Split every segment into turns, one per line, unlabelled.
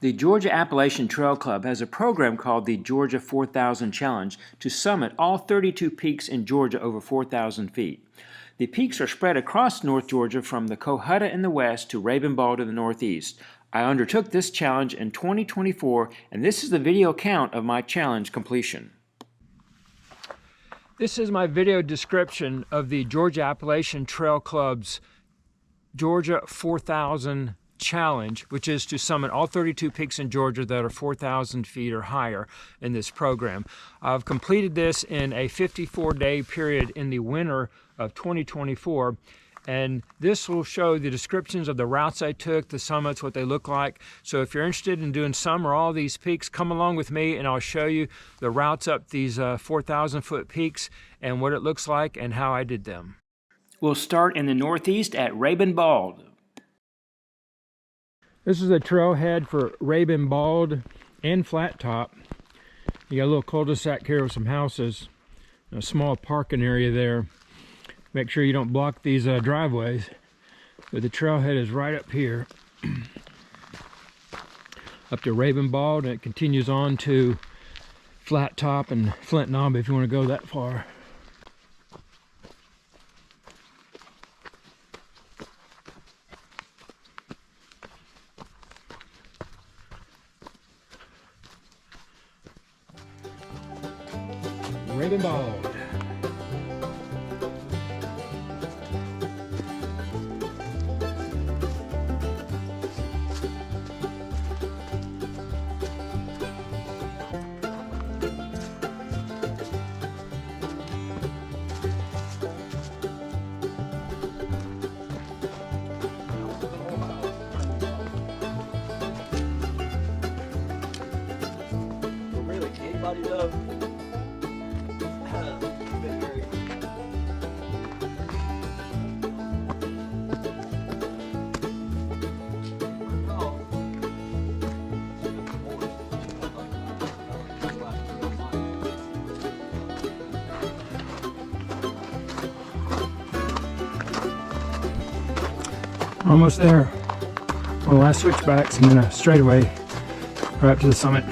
The Georgia Appalachian Trail Club has a program called the Georgia 4000 Challenge to summit all 32 peaks in Georgia over 4,000 feet. The peaks are spread across North Georgia from the Cohutta in the west to Ravenbald in the northeast. I undertook this challenge in 2024, and this is the video count of my challenge completion. This is my video description of the Georgia Appalachian Trail Club's Georgia 4000 Challenge, which is to summit all 32 peaks in Georgia that are 4,000 feet or higher in this program. I've completed this in a 54-day period in the winter of 2024, and this will show the descriptions of the routes I took, the summits, what they look like. So if you're interested in doing some or all these peaks, come along with me and I'll show you the routes up these 4,000 foot peaks and what it looks like and how I did them. We'll start in the northeast at Ravenbald. This is a trailhead for Ravenbald and Flat Top. You got a little cul-de-sac here with some houses, a small parking area there. Make sure you don't block these driveways. But the trailhead is right up here, up to Ravenbald, and it continues on to Flat Top and Flint Knob if you want to go that far. Ravenbald.
Really, anybody know?
Almost there. One of the last switchbacks and then a straightaway right up to the summit.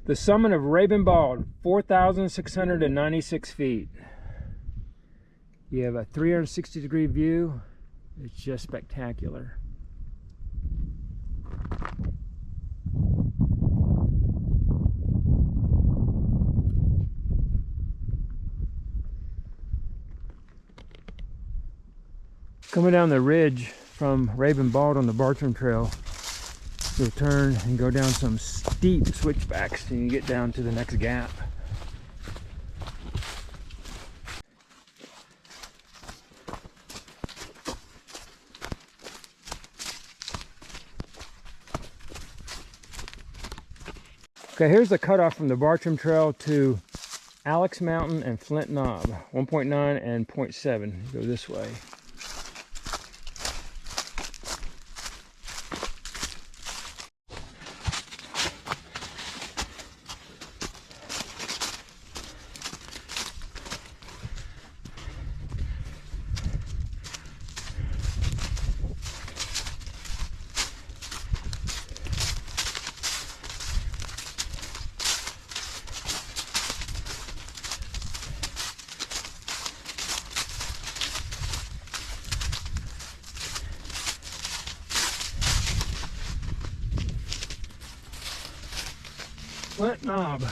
The summit of Ravenbald, 4,696 feet. You have a 360-degree view. It's just spectacular. Coming down the ridge from Ravenbald on the Bartram Trail, you'll turn and go down some steep switchbacks and you get down to the next gap. Okay, here's the cutoff from the Bartram Trail to Alex Mountain and Flint Knob, 1.9 and 0.7. Go this way. Flint Knob.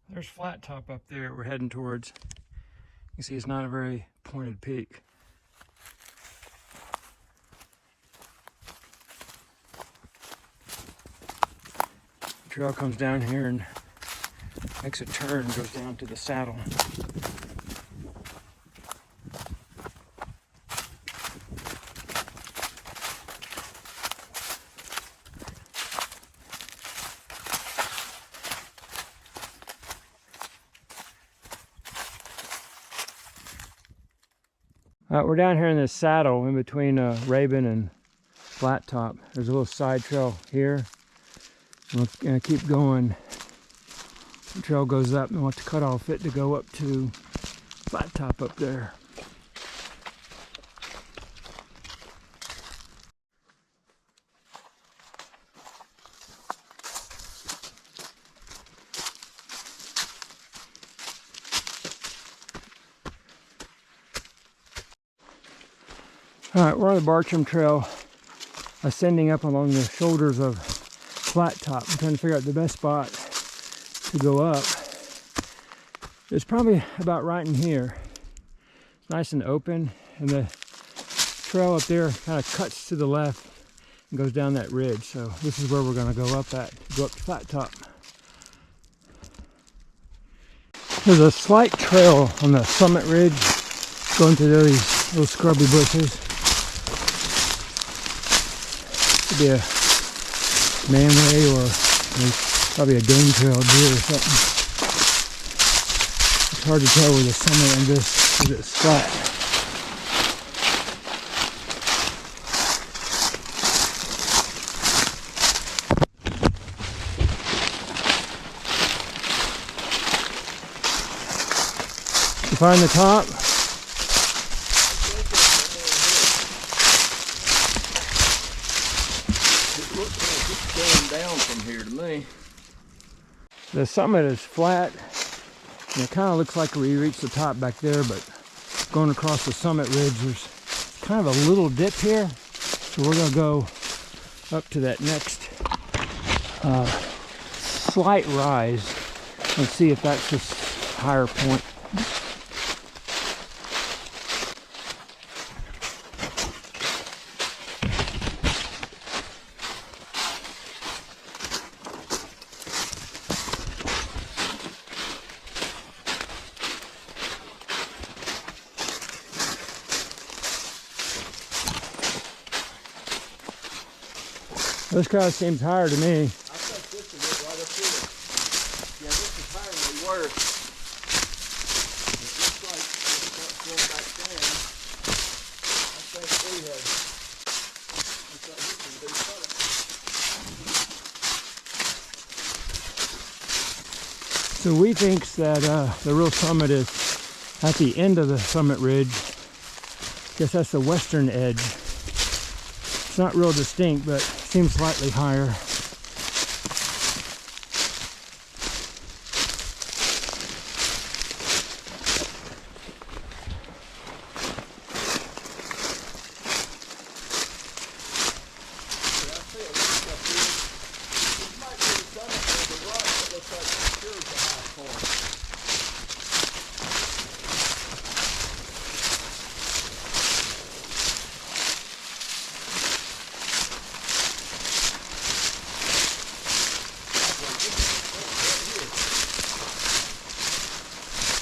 There's Flat Top up there we're heading towards. You can see it's not a very pointed peak. Trail comes down here and makes a turn and goes down to the saddle. We're down here in this saddle in between Rabun and Flat Top. There's a little side trail here. We're going to keep going. The trail goes up and we'll have to cut off it to go up to Flat Top up there. Alright, we're on the Bartram Trail, ascending up along the shoulders of Flat Top. I'm trying to figure out the best spot to go up. It's probably about right in here. It's nice and open, and the trail up there kind of cuts to the left and goes down that ridge. So this is where we're going to go up to Flat Top. There's a slight trail on the summit ridge going through these little scrubby bushes. Could be a manway or probably a game trail deer or something. It's hard to tell where the summit on this is. It's flat. You find the top?
Down from here to me.
The summit is flat, and it kind of looks like we reached the top back there, but going across the summit ridge, there's kind of a little dip here, so we're going to go up to that next slight rise and see if that's this higher point. This kind of seems higher to me.
I think this is it right up here. Yeah, this is higher than we were. It looks like it's going back down. I think we had. Looks like this is a big product.
So we think that the real summit is at the end of the summit ridge. I guess that's the western edge. It's not real distinct, but seems slightly higher.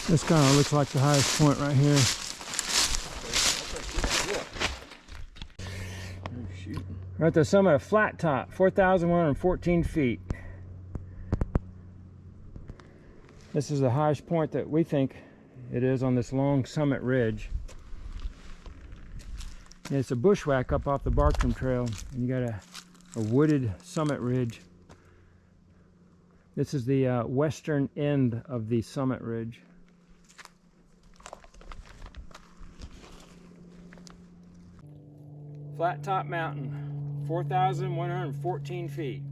This kind of looks like the highest point right here. We're at the summit of Flat Top, 4,114 feet. This is the highest point that we think it is on this long summit ridge. And it's a bushwhack up off the Bartram Trail, and you got a wooded summit ridge. This is the western end of the summit ridge. Flat Top Mountain, 4,114 feet.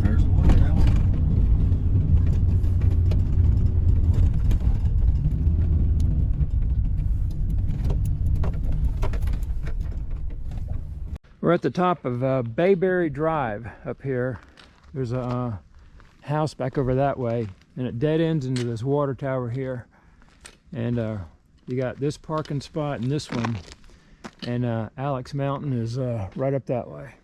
There's the one now.
We're at the top of Bayberry Drive up here. There's a house back over that way. and it dead ends into this water tower here. And you got this parking spot and this one, and Alex Mountain is right up that way.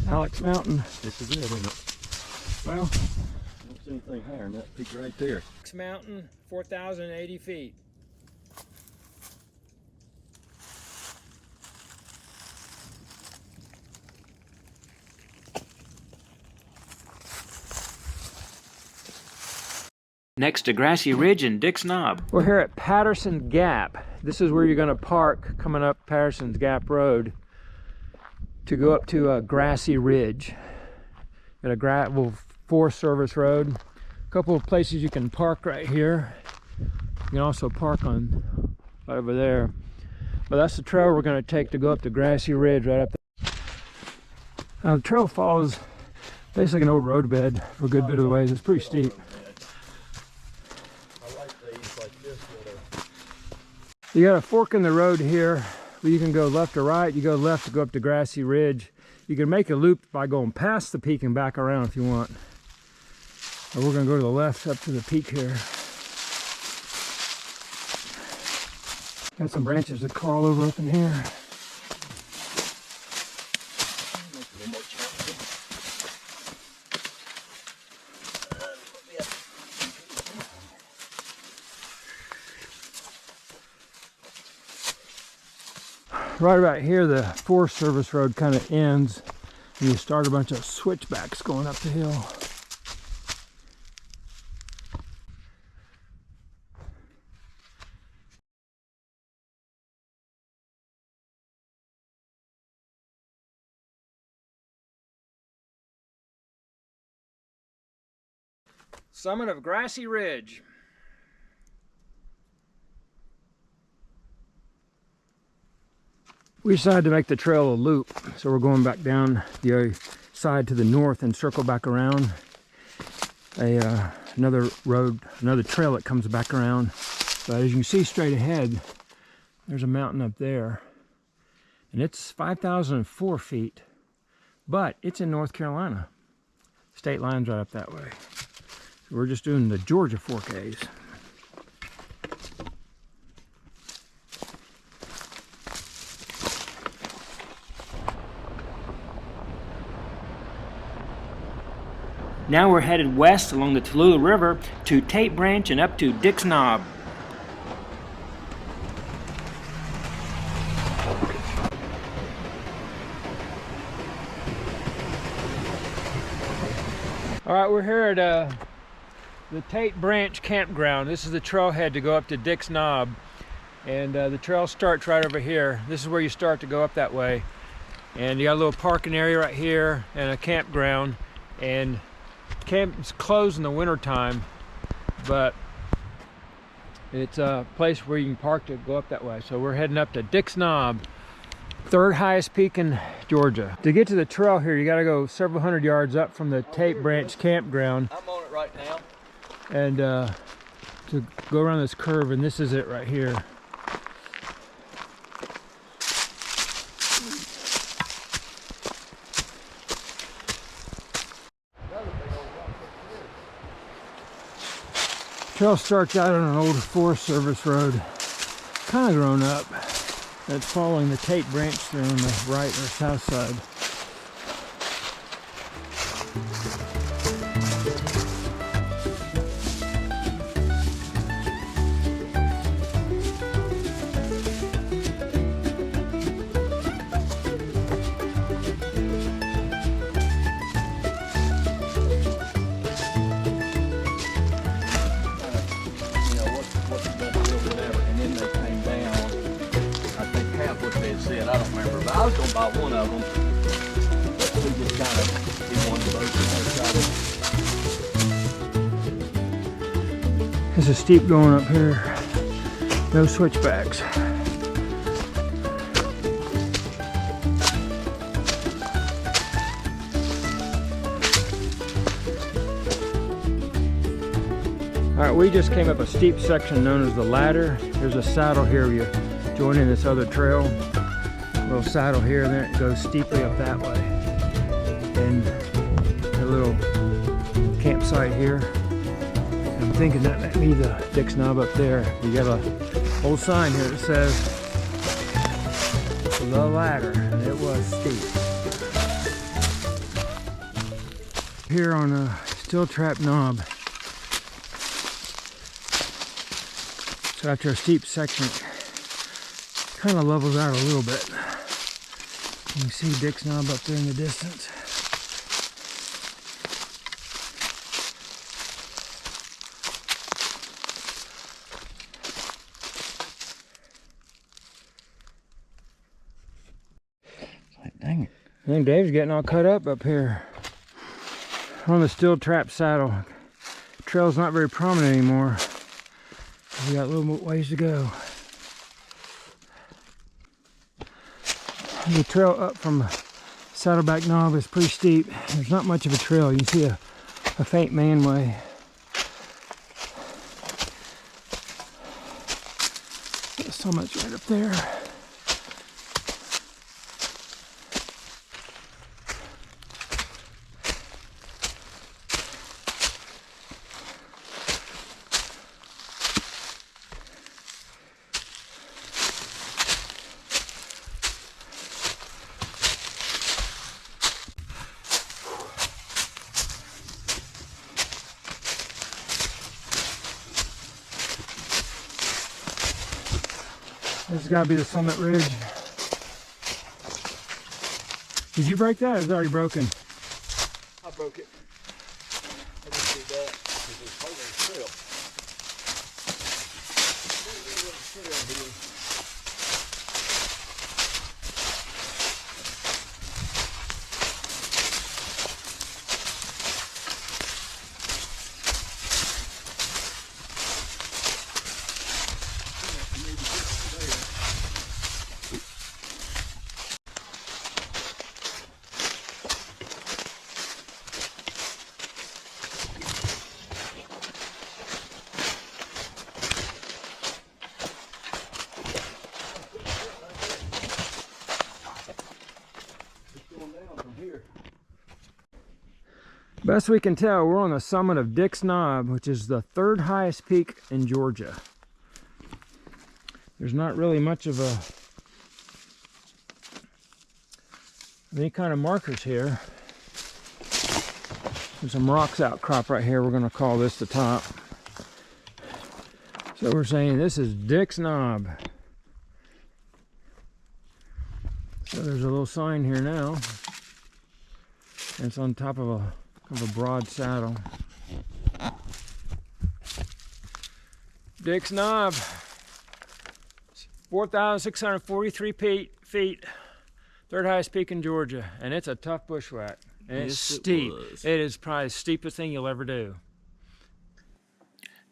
Alex Mountain.
This is it, isn't it?
Well,
I don't see anything higher than that peak right there.
Alex Mountain, 4,080 feet. Next to Grassy Ridge and Dick's Knob. We're here at Patterson Gap. This is where you're going to park coming up Patterson's Gap Road to go up to Grassy Ridge. Got a gravel Forest Service road. A couple of places you can park right here. You can also park on right over there. But that's the trail we're going to take to go up to Grassy Ridge right up there. The trail follows basically an old roadbed for a good bit of the ways. It's pretty steep. You got a fork in the road here where you can go left or right. You go left to go up to Grassy Ridge. You can make a loop by going past the peak and back around if you want. But we're going to go to the left up to the peak here. Got some branches that crawl over up in here. Right about here, the Forest Service road kind of ends, and you start a bunch of switchbacks going up the hill. Summit of Grassy Ridge. We decided to make the trail a loop, so we're going back down the other side to the north and circle back around another road, another trail that comes back around. But as you can see straight ahead, there's a mountain up there, and it's 5,004 feet, but it's in North Carolina. State line's right up that way. So we're just doing the Georgia 4Ks. Now we're headed west along the Tallulah River to Tate Branch and up to Dick's Knob. All right, we're here at the Tate Branch campground. This is the trailhead to go up to Dick's Knob. And the trail starts right over here. This is where you start to go up that way. And you got a little parking area right here and a campground. And camp's closed in the winter time, but it's a place where you can park to go up that way. So we're heading up to Dick's Knob, third highest peak in Georgia. To get to the trail here, you got to go several hundred yards up from the Tate Branch campground.
I'm on it right now.
And to go around this curve, and this is it right here. Trail starts out on an old Forest Service road, kind of grown up. It's following the Tate Branch there on the right or south side.
I don't remember, but I was gonna buy one of them. But we just kind of did one of those and try to.
This is steep going up here. No switchbacks. All right, we just came up a steep section known as the ladder. There's a saddle here where you join in this other trail. A little saddle here, and then it goes steeply up that way. And a little campsite here. I'm thinking that might be the Dick's Knob up there. We got a old sign here that says the ladder, and it was steep. Here on a Steel Trap Knob. So after a steep section, it kind of levels out a little bit. You can see Dick's Knob up there in the distance. Dang it. I think Dave's getting all cut up here on the Steel Trap saddle. The trail's not very prominent anymore. We got a little more ways to go. The trail up from Saddleback Knob is pretty steep. There's not much of a trail. You can see a faint manway. The summit's right up there. This has got to be the summit ridge. Did you break that? It's already broken.
I broke it. I just did that because it's part of the trail.
Best we can tell, we're on the summit of Dick's Knob, which is the third highest peak in Georgia. There's not really much of any kind of markers here. There's some rocks outcrop right here. We're going to call this the top. So we're saying this is Dick's Knob. So there's a little sign here now. It's on top of a broad saddle. Dick's Knob, 4,643 feet, third highest peak in Georgia, and it's a tough bushwhack. And it's steep. It is probably the steepest thing you'll ever do.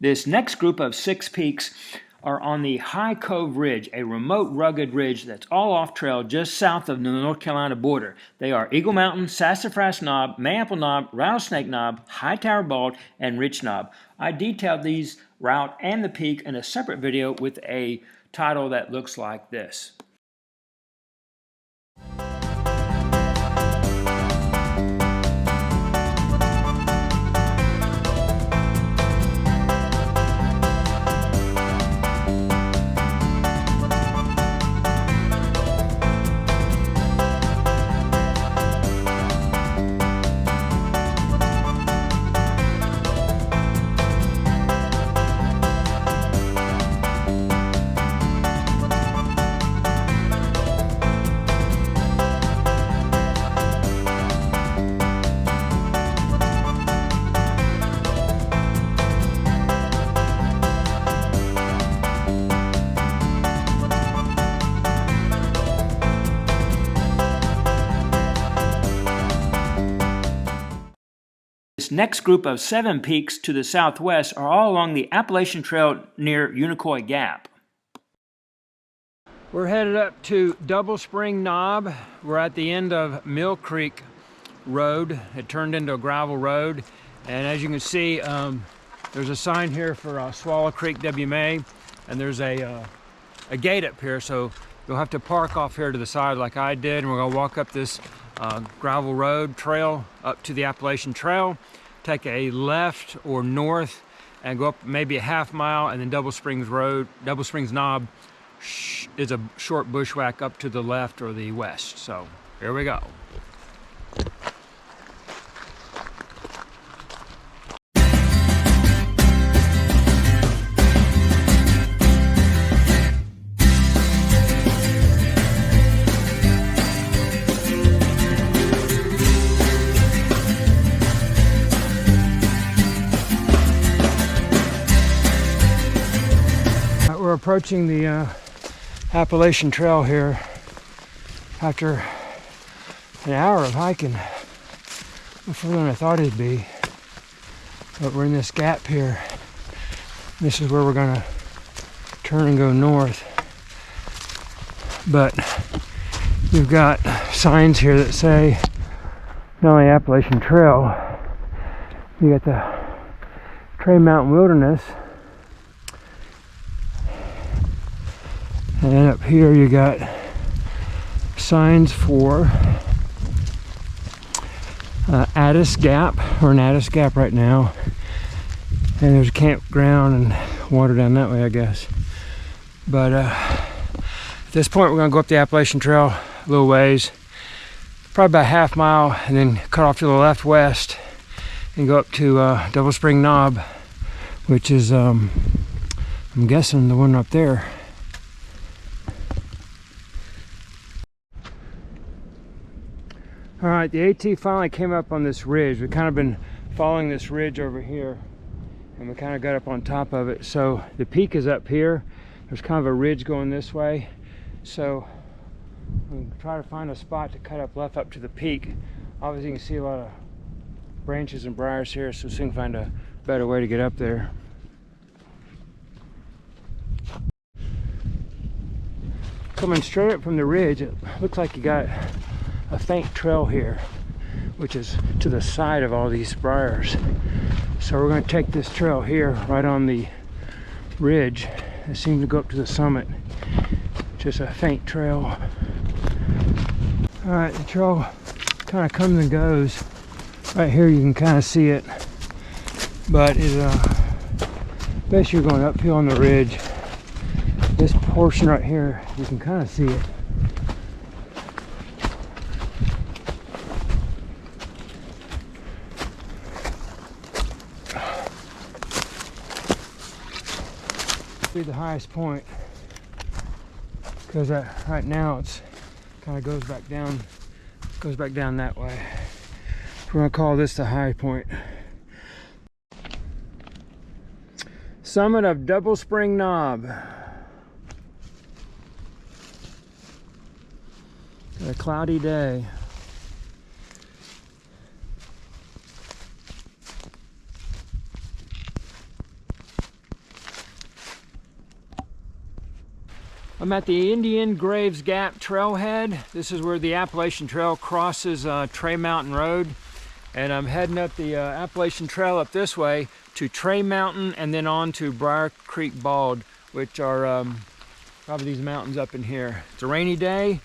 This next group of 6 peaks are on the High Cove Ridge, a remote, rugged ridge that's all off-trail just south of the North Carolina border. They are Eagle Mountain, Sassafras Knob, Mayapple Knob, Rattlesnake Knob, Hightower Bald, and Rich Knob. I detailed these route and the peak in a separate video with a title that looks like this. next group of 7 peaks to the southwest are all along the Appalachian Trail near Unicoi Gap. We're headed up to Double Spring Knob. We're at the end of Mill Creek Road. It turned into a gravel road. And as you can see, there's a sign here for Swallow Creek WMA, and there's a gate up here, so you'll have to park off here to the side like I did, and we're gonna walk up this gravel road trail up to the Appalachian Trail, take a left or north, and go up maybe a half mile, and then Double Springs Knob is a short bushwhack up to the left or the west. So here we go. We're approaching the Appalachian Trail here after an hour of hiking, further than I thought it'd be. But we're in this gap here. This is where we're gonna turn and go north. But you've got signs here that say not only Appalachian Trail, you got the Trey Mountain Wilderness. And then up here you got signs for Addis Gap. We're in Addis Gap right now. And there's a campground and water down that way, I guess. But at this point we're gonna go up the Appalachian Trail a little ways, probably about a half mile, and then cut off to the left west and go up to Double Spring Knob, which is I'm guessing the one up there. All right, the AT finally came up on this ridge. We've kind of been following this ridge over here, and we kind of got up on top of it. So the peak is up here. There's kind of a ridge going this way. So we'll try to find a spot to cut up left up to the peak. Obviously you can see a lot of branches and briars here, so soon find a better way to get up there. Coming straight up from the ridge, it looks like you got a faint trail here, which is to the side of all these briars. So we're going to take this trail here right on the ridge. It seems to go up to the summit. Just a faint trail. All right, the trail kind of comes and goes. Right here you can kind of see it, but it's especially you're going uphill on the ridge. This portion right here, you can kind of see it. The highest point, because right now it's kind of goes back down that way. We're gonna call this the high point. Summit of Double Spring Knob. A cloudy day. I'm at the Indian Graves Gap trailhead. This is where the Appalachian Trail crosses Trey Mountain Road. And I'm heading up the Appalachian Trail up this way to Trey Mountain and then on to Brier Creek Bald, which are probably these mountains up in here. It's a rainy day,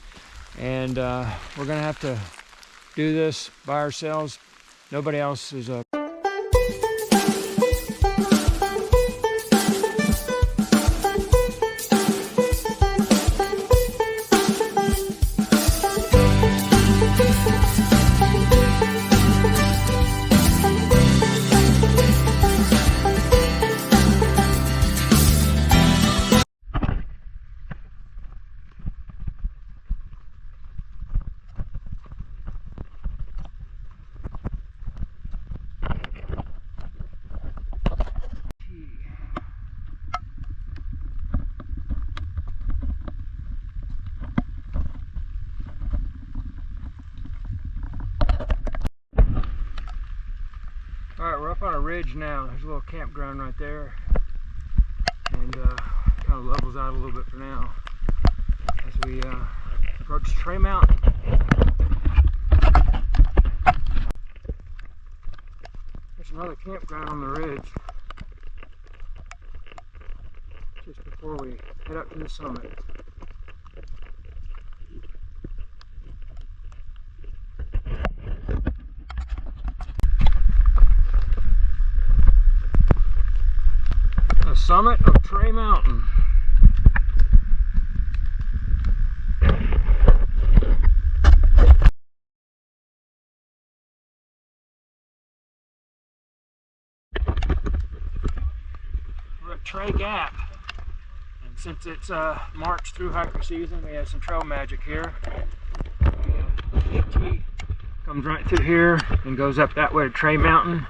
and we're gonna have to do this by ourselves. Nobody else is ridge now. There's a little campground right there, and kind of levels out a little bit for now as we approach Tray Mountain. There's another campground on the ridge just before we head up to the summit. The summit of Tray Mountain. We're at Tray Gap, and since it's March through hiker season, we have some trail magic here. ET comes right through here and goes up that way to Tray Mountain.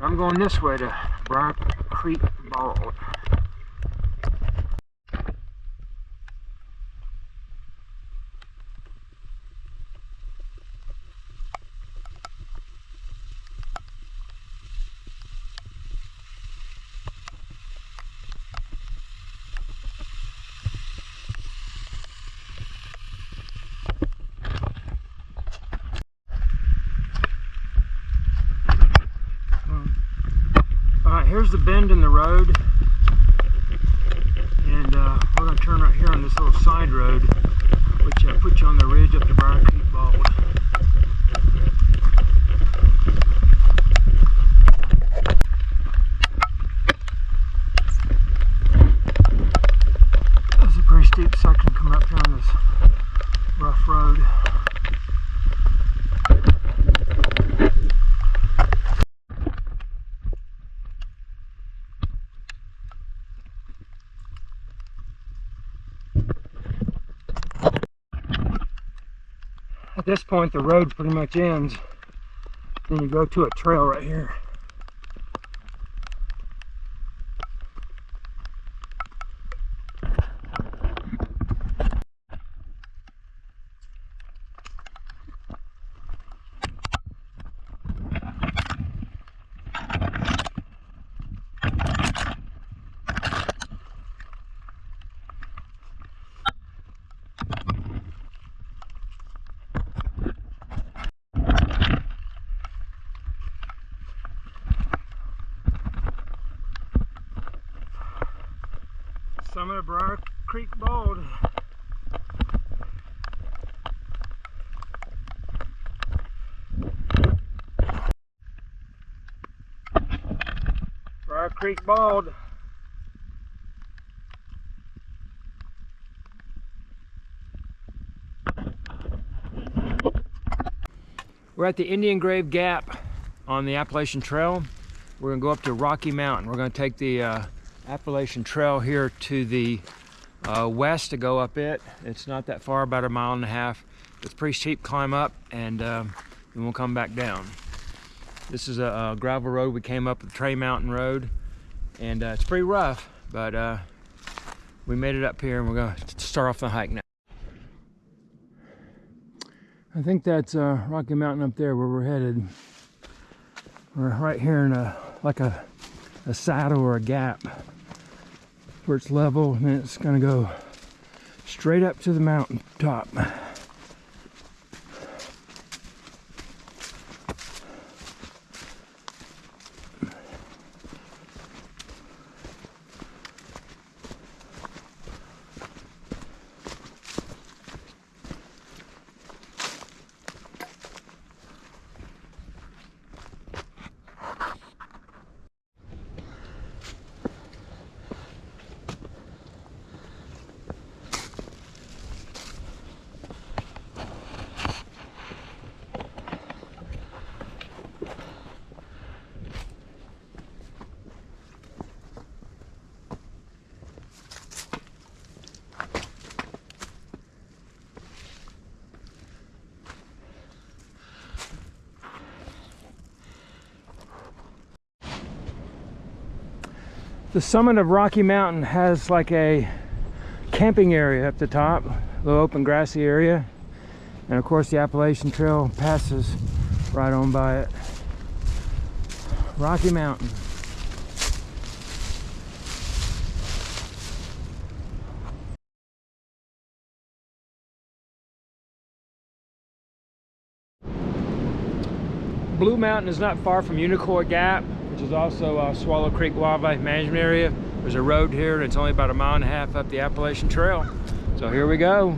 I'm going this way to Brier Creek Bald. Here's the bend in the road, and we're going to turn right here on this little side road, which puts you on the ridge up to Brier Creek Bald. There's a pretty steep section coming up here on this rough road. At this point, the road pretty much ends. Then you go to a trail right here. Summit of Brier Creek Bald. Brier Creek Bald. We're at the Indian Grave Gap on the Appalachian Trail. We're going to go up to Rocky Mountain. We're going to take the Appalachian Trail here to the west to go up it. It's not that far, about 1.5 miles. It's a pretty steep climb up, and then we'll come back down. This is a gravel road. We came up the Tray Mountain Road, and it's pretty rough, but we made it up here, and we're going to start off the hike now. I think that's Rocky Mountain up there where we're headed. We're right here in like a saddle or a gap where it's level, and then it's going to go straight up to the mountain top. The summit of Rocky Mountain has like a camping area up the top, a little open grassy area, and of course the Appalachian Trail passes right on by it. Rocky Mountain. Blue Mountain is not far from Unicoi Gap, which is also Swallow Creek Wildlife Management Area. There's a road here and it's only about 1.5 miles up the Appalachian Trail. So here we go.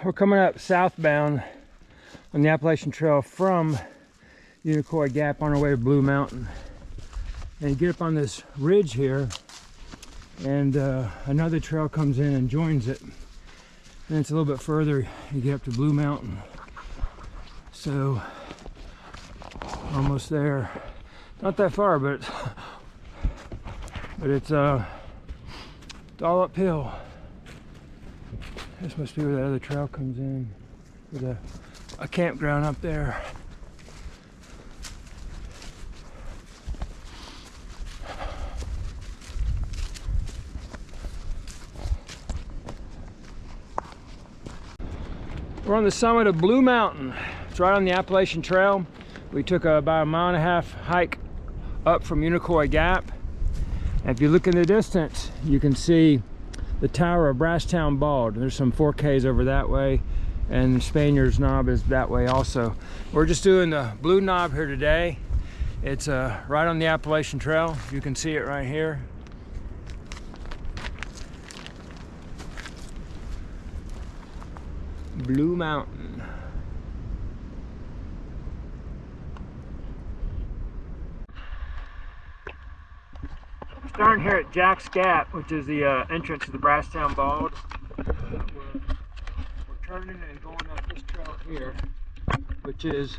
We're coming up southbound on the Appalachian Trail from Unicoi Gap on our way to Blue Mountain. And you get up on this ridge here and another trail comes in and joins it. And it's a little bit further, you get up to Blue Mountain. So, almost there. Not that far, but it's all uphill. This must be where that other trail comes in. There's a campground up there. We're on the summit of Blue Mountain. It's right on the Appalachian Trail. We took about 1.5 mile hike up from Unicoi Gap. And if you look in the distance, you can see the tower of Brasstown Bald. There's some 4Ks over that way, and Spaniards Knob is that way also. We're just doing the Blue Knob here today. It's right on the Appalachian Trail. You can see it right here. Blue Mountain. Starting here at Jack's Gap, which is the entrance to the Brasstown Bald. We're turning and going up this trail here, which is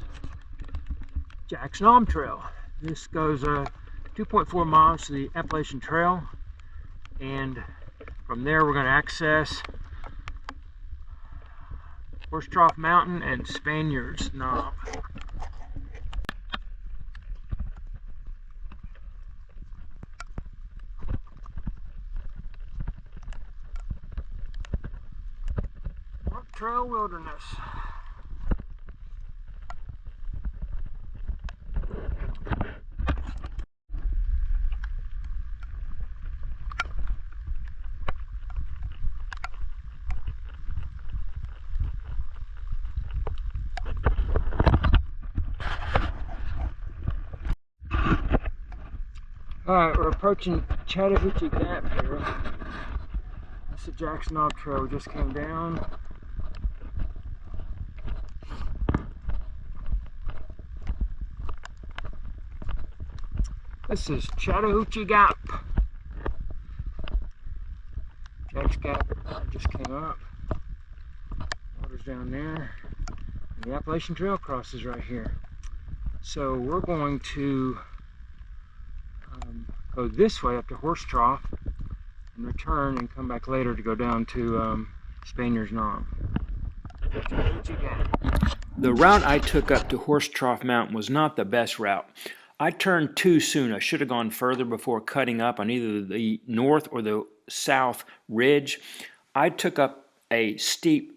Jack's Knob Trail. This goes 2.4 miles to the Appalachian Trail, and from there we're going to access Horsetrough Mountain and Spaniards Knob. Trail Wilderness. Alright, we're approaching Chattahoochee Gap here. That's the Jack's Knob Trail. We just came down. This is Chattahoochee Gap. Jack's Gap just came up. Water's down there. And the Appalachian Trail crosses right here. So we're going to go this way up to Horsetrough and return and come back later to go down to Spaniards Knob. The route I took up to Horsetrough Mountain was not the best route. I turned too soon. I should have gone further before cutting up on either the north or the south ridge. I took up a steep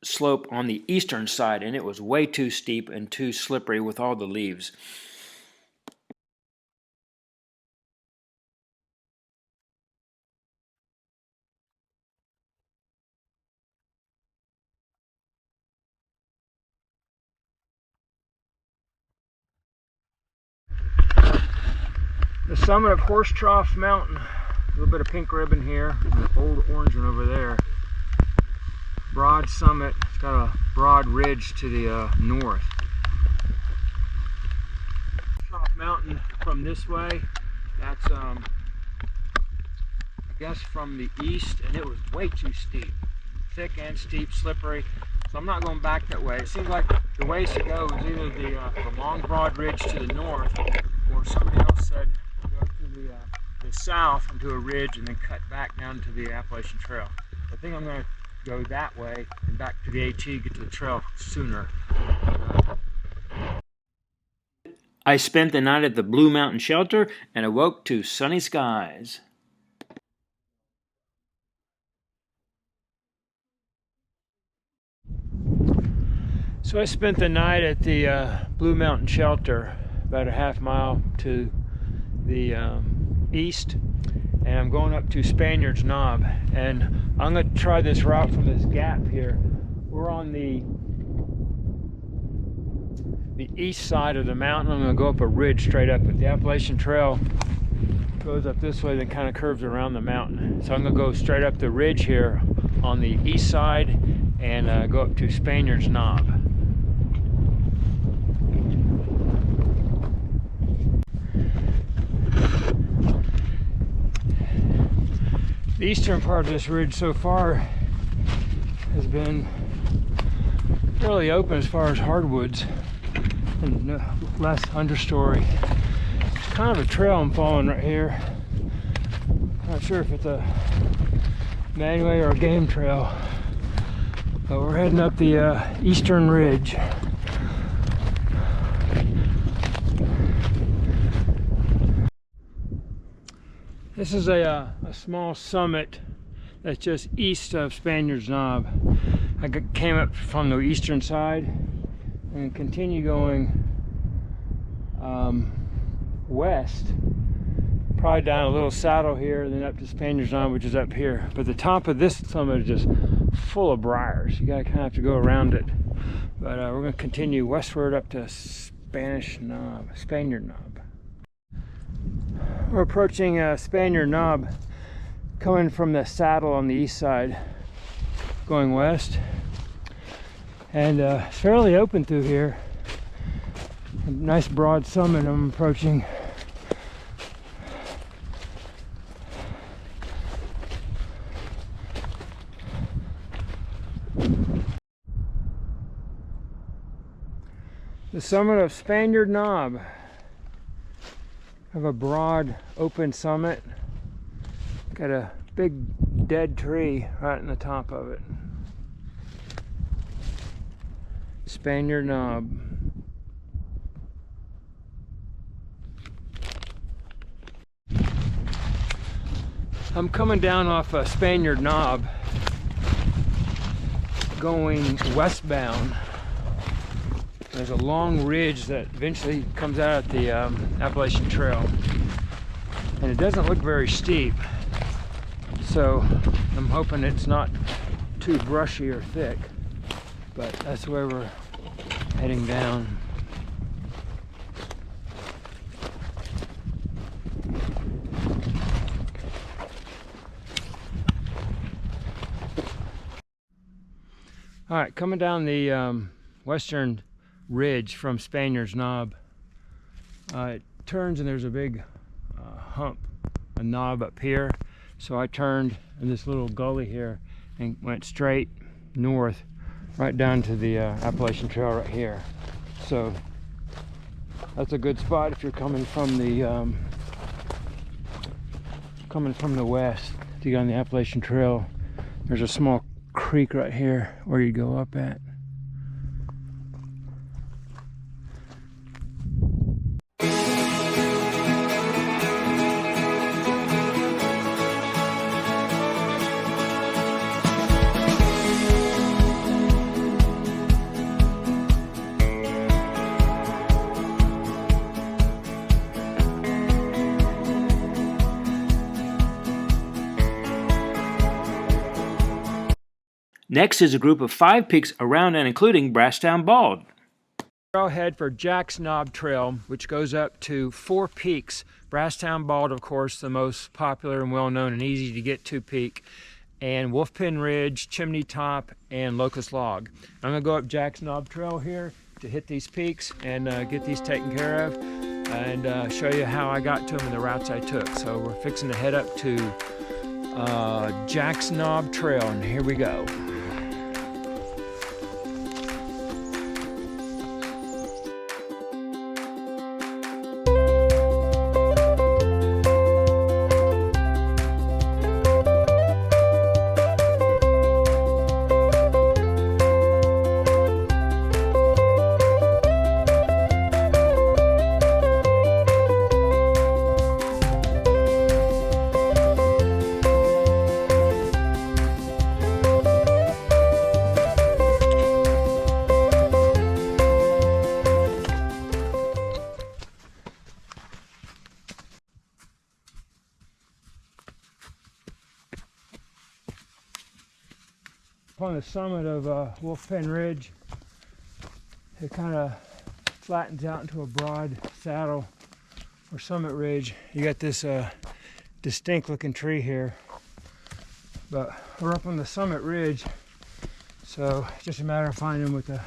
slope on the eastern side, and it was way too steep and too slippery with all the leaves. The summit of Horsetrough Mountain. A little bit of pink ribbon here, and an old orange one over there. Broad summit. It's got a broad ridge to the north. Horsetrough Mountain from this way. That's I guess from the east, and it was way too steep. Thick and steep, slippery. So I'm not going back that way. It seems like the ways to go is either the long broad ridge to the north, or somebody else said go to the south onto a ridge and then cut back down to the Appalachian Trail. I think I'm going to go that way and back to the AT, get to the trail sooner. I spent the night at the Blue Mountain Shelter and awoke to sunny skies. So I spent the night at the Blue Mountain Shelter, about a half mile to the east, and I'm going up to Spaniards Knob, and I'm going to try this route from this gap here. We're on the east side of the mountain. I'm going to go up a ridge straight up, but the Appalachian Trail goes up this way, then kind of curves around the mountain. So I'm going to go straight up the ridge here on the east side and go up to Spaniards Knob. The eastern part of this ridge so far has been fairly open as far as hardwoods and less understory. It's kind of a trail I'm following right here. Not sure if it's a manway or a game trail, but we're heading up the eastern ridge. This is a small summit that's just east of Spaniards Knob. I came up from the eastern side and continue going west, probably down a little saddle here, then up to Spaniards Knob, which is up here. But the top of this summit is just full of briars. You gotta kind of have to go around it. But we're gonna continue westward up to Spaniard Knob. We're approaching Spaniard Knob, coming from the saddle on the east side, going west. And it's fairly open through here. A nice broad summit I'm approaching. The summit of Spaniard Knob. Have a broad open summit. Got a big dead tree right in the top of it. Spaniard Knob. I'm coming down off a Spaniard Knob, going westbound. There's a long ridge that eventually comes out at the Appalachian Trail, and it doesn't look very steep, so I'm hoping it's not too brushy or thick, but that's where we're heading down. All right, coming down the western ridge from Spaniards Knob, it turns and there's a big hump, a knob up here. So I turned in this little gully here and went straight north, right down to the Appalachian Trail right here. So that's a good spot if you're coming from the west to get on the Appalachian Trail. There's a small creek right here where you go up at.
Next is a group of 5 peaks around and including Brasstown Bald.
I'll head for Jack's Knob Trail, which goes up to 4 peaks. Brasstown Bald, of course, the most popular and well-known and easy to get to peak, and Wolfpen Ridge, Chimney Top, and Locust Log. I'm going to go up Jack's Knob Trail here to hit these peaks and get these taken care of, and show you how I got to them and the routes I took. So we're fixing to head up to Jack's Knob Trail, and here we go. up on the summit of Wolfpen Ridge. It kind of flattens out into a broad saddle or summit ridge. You got this distinct looking tree here, but we're up on the summit ridge, so it's just a matter of finding what the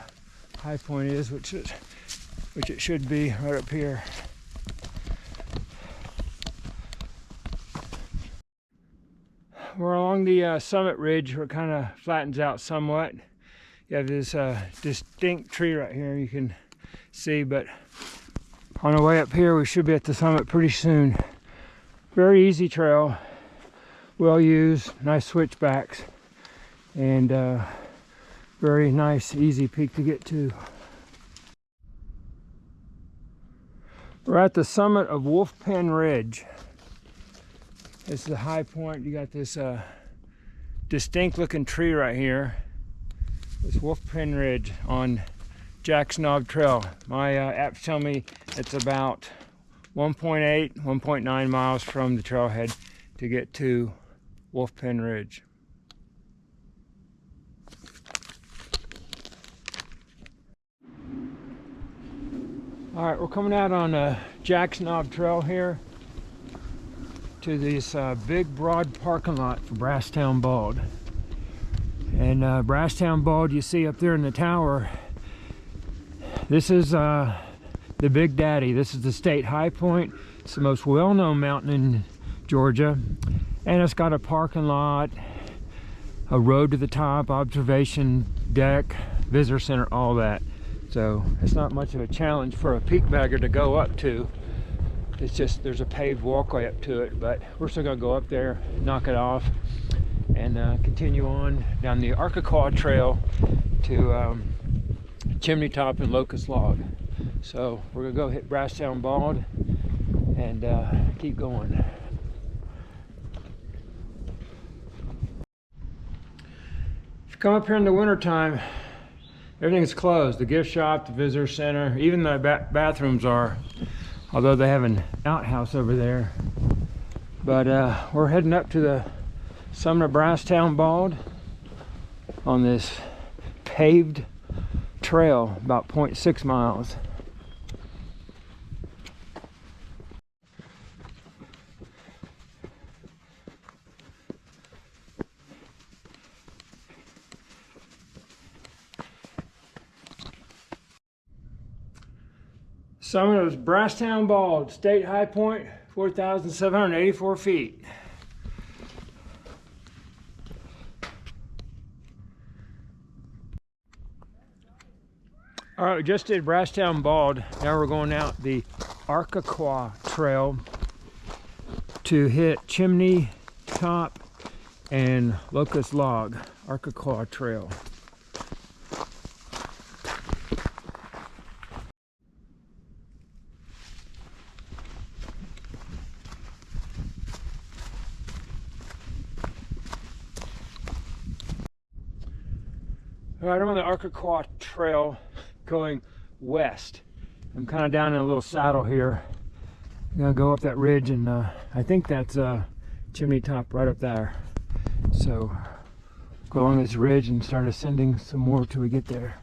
high point is, which it should be right up here. We're along the summit ridge where it kind of flattens out somewhat. You have this distinct tree right here you can see, but on the way up here we should be at the summit pretty soon. Very easy trail, well used, nice switchbacks, and very nice easy peak to get to. We're at the summit of Wolfpen Ridge. This is the high point. You got this distinct looking tree right here. This Wolfpen Ridge on Jack's Knob Trail. My apps tell me it's about 1.8, 1.9 miles from the trailhead to get to Wolfpen Ridge. All right, we're coming out on Jack's Knob Trail here to this big broad parking lot for Brasstown Bald. And Brasstown Bald you see up there in the tower, this is the Big Daddy. This is the state high point. It's the most well-known mountain in Georgia, and it's got a parking lot, a road to the top, observation deck, visitor center, all that. So it's not much of a challenge for a peak bagger to go up to. It's just there's a paved walkway up to it, but we're still gonna go up there, knock it off, and continue on down the Arkansas Trail to Chimney Top and Locust Log. So we're gonna go hit Brasstown Bald and keep going. If you come up here in the wintertime, everything's closed. The gift shop, the visitor center, even the bathrooms are, although they have an outhouse over there. But we're heading up to the summit of Brasstown Bald on this paved trail, about 0.6 miles. Summit of Brasstown Bald, state high point, 4,784 feet. All right, we just did Brasstown Bald. Now we're going out the Arkansas Trail to hit Chimney Top and Locust Log. Arkansas Trail. All right, I'm on the Arkansas Trail going west. I'm kind of down in a little saddle here. I'm gonna go up that ridge, and I think that's Chimney Top right up there. So go along this ridge and start ascending some more till we get there.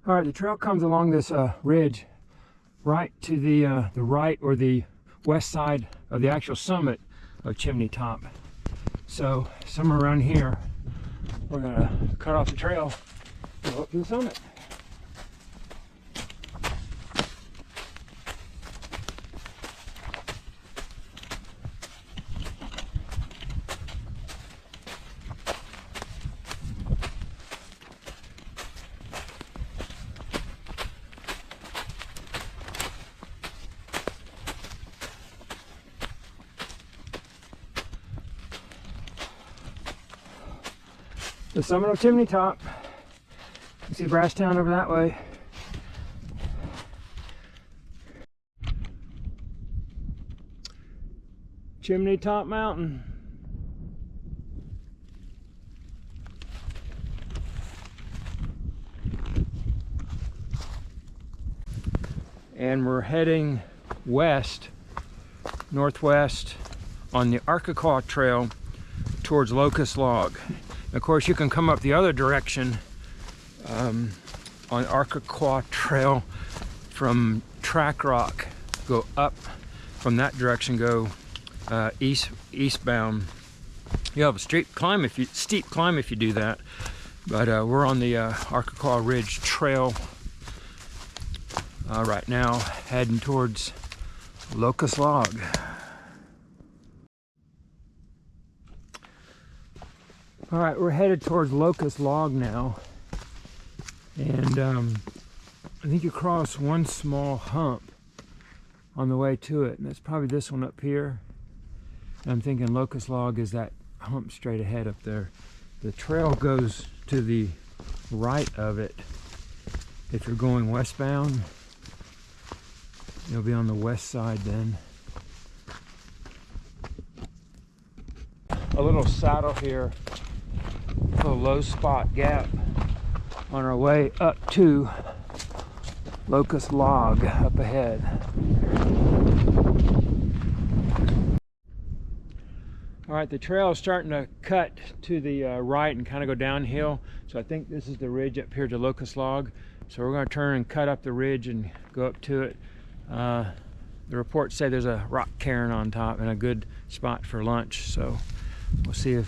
All right, the trail comes along this ridge right to the right or the west side of the actual summit of Chimney Top. So somewhere around here, we're gonna cut off the trail and go up to the summit. The summit of Chimney Top. You see Brasstown over that way. Chimney Top Mountain. And we're heading west, northwest on the Arkansas Trail towards Locust Log. Of course, you can come up the other direction on Arkansas Trail from Track Rock. Go up from that direction, go eastbound. You have a steep climb if you do that. But we're on the Arkansas Ridge Trail right now, heading towards Locust Log. All right, we're headed towards Locust Log now, and I think you cross one small hump on the way to it, and that's probably this one up here. And I'm thinking Locust Log is that hump straight ahead up there. The trail goes to the right of it. If you're going westbound, you'll be on the west side then. A little saddle here, a low spot gap on our way up to Locust Log up ahead. All right, the trail is starting to cut to the right and kind of go downhill. So I think this is the ridge up here to Locust Log. So we're going to turn and cut up the ridge and go up to it. The reports say there's a rock cairn on top and a good spot for lunch. So we'll see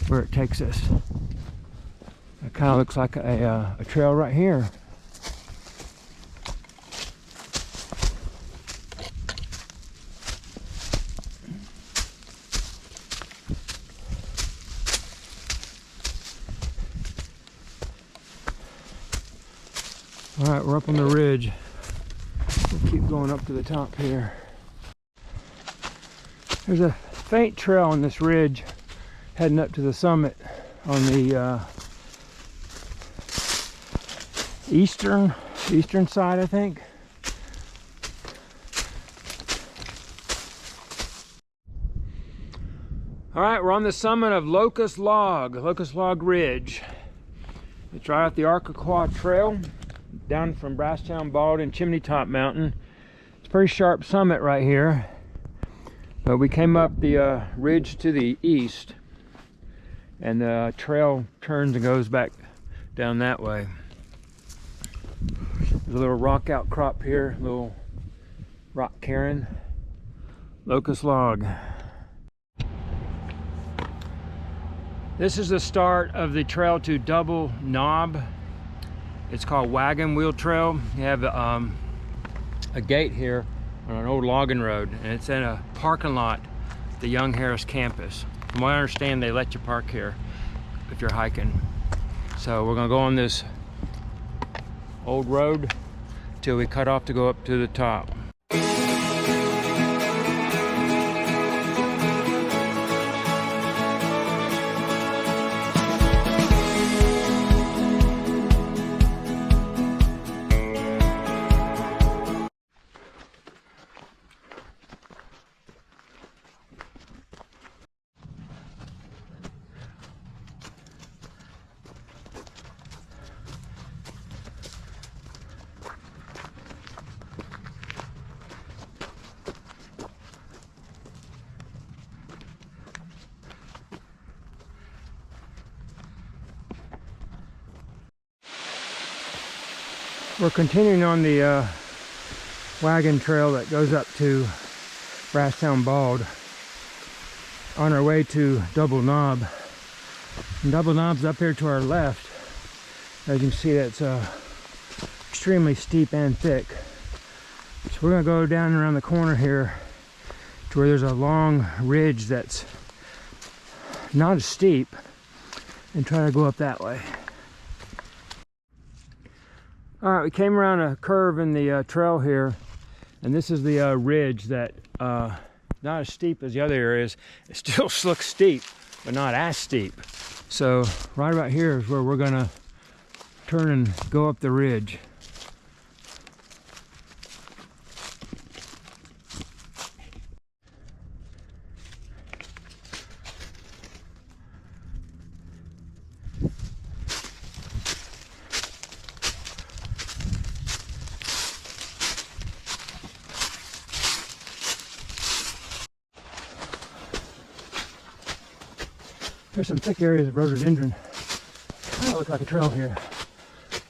where it takes us. It kind of looks like a trail right here. All right, we're up on the ridge. We'll keep going up to the top here. There's a faint trail on this ridge heading up to the summit on the eastern side, I think. All right, we're on the summit of Locust Log Ridge. It's right off the Arkansas Trail, down from Brasstown, Bald, and Chimney Top Mountain. It's a pretty sharp summit right here. But we came up the ridge to the east, and the trail turns and goes back down that way. There's a little rock outcrop here, little rock cairn, Locust Log. This is the start of the trail to Double Knob. It's called Wagon Wheel Trail. You have a gate here on an old logging road, and it's in a parking lot at the Young Harris campus. From what I understand, they let you park here if you're hiking. So we're gonna go on this old road till we cut off to go up to the top. We're continuing on the wagon trail that goes up to Brasstown Bald on our way to Double Knob. And Double Knob's up here to our left. As you can see, that's extremely steep and thick. So we're gonna go down around the corner here to where there's a long ridge that's not as steep and try to go up that way. All right, we came around a curve in the trail here, and this is the ridge that not as steep as the other areas. It still looks steep, but not as steep. So right about here is where we're gonna turn and go up the ridge. There's some thick areas of rhododendron. Kind of look like a trail here,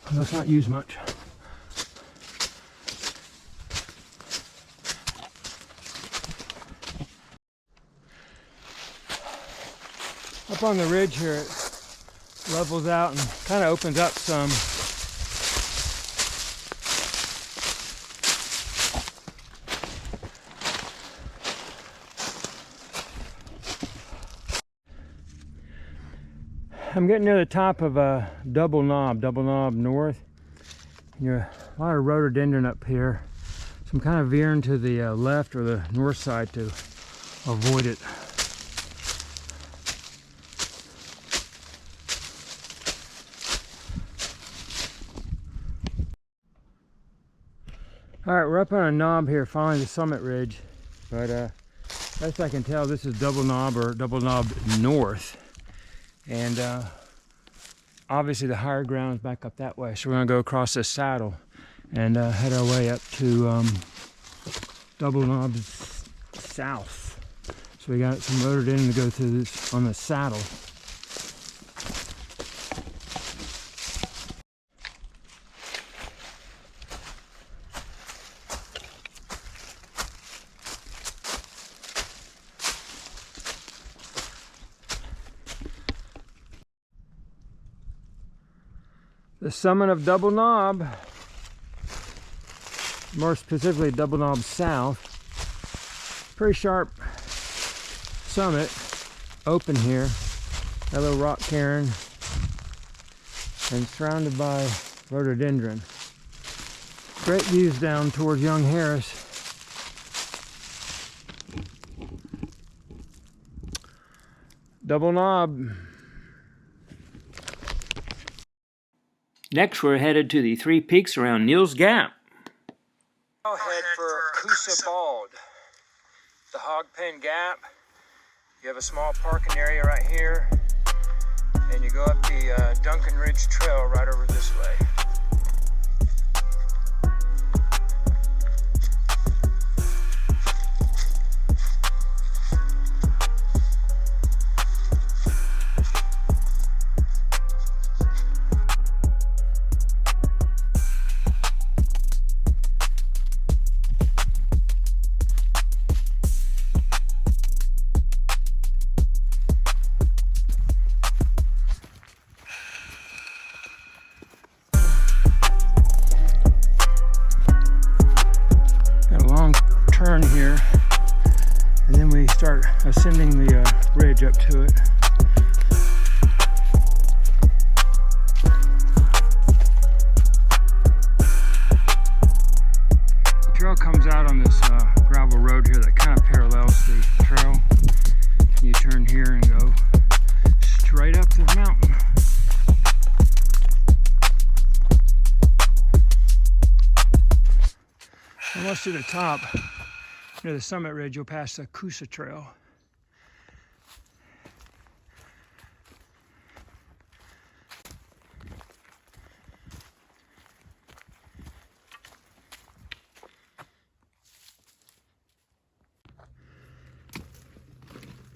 although it's not used much. Up on the ridge here, it levels out and kind of opens up some. I'm getting near the top of a double knob north. A lot of rhododendron up here. So I'm kind of veering to the left or the north side to avoid it. All right, we're up on a knob here following the summit ridge, but best I can tell, this is double knob or double knob north. And obviously the higher ground is back up that way, so we're gonna go across this saddle and head our way up to double knob south. So we got some rhododendron to go through this on the saddle. The summit of Double Knob, more specifically Double Knob South. Pretty sharp summit, open here, a little rock cairn, and surrounded by rhododendron. Great views down towards Young Harris. Double Knob.
Next, we're headed to the 3 peaks around Neal's Gap.
I'll head for Coosa Bald, the Hogpen Gap. You have a small parking area right here, and you go up the Duncan Ridge Trail right over this way. Here, and then we start ascending the ridge up to it. The trail comes out on this gravel road here that kind of parallels the trail. You turn here and go straight up the mountain. Almost to the top. Near the summit ridge, you'll pass the Coosa Trail.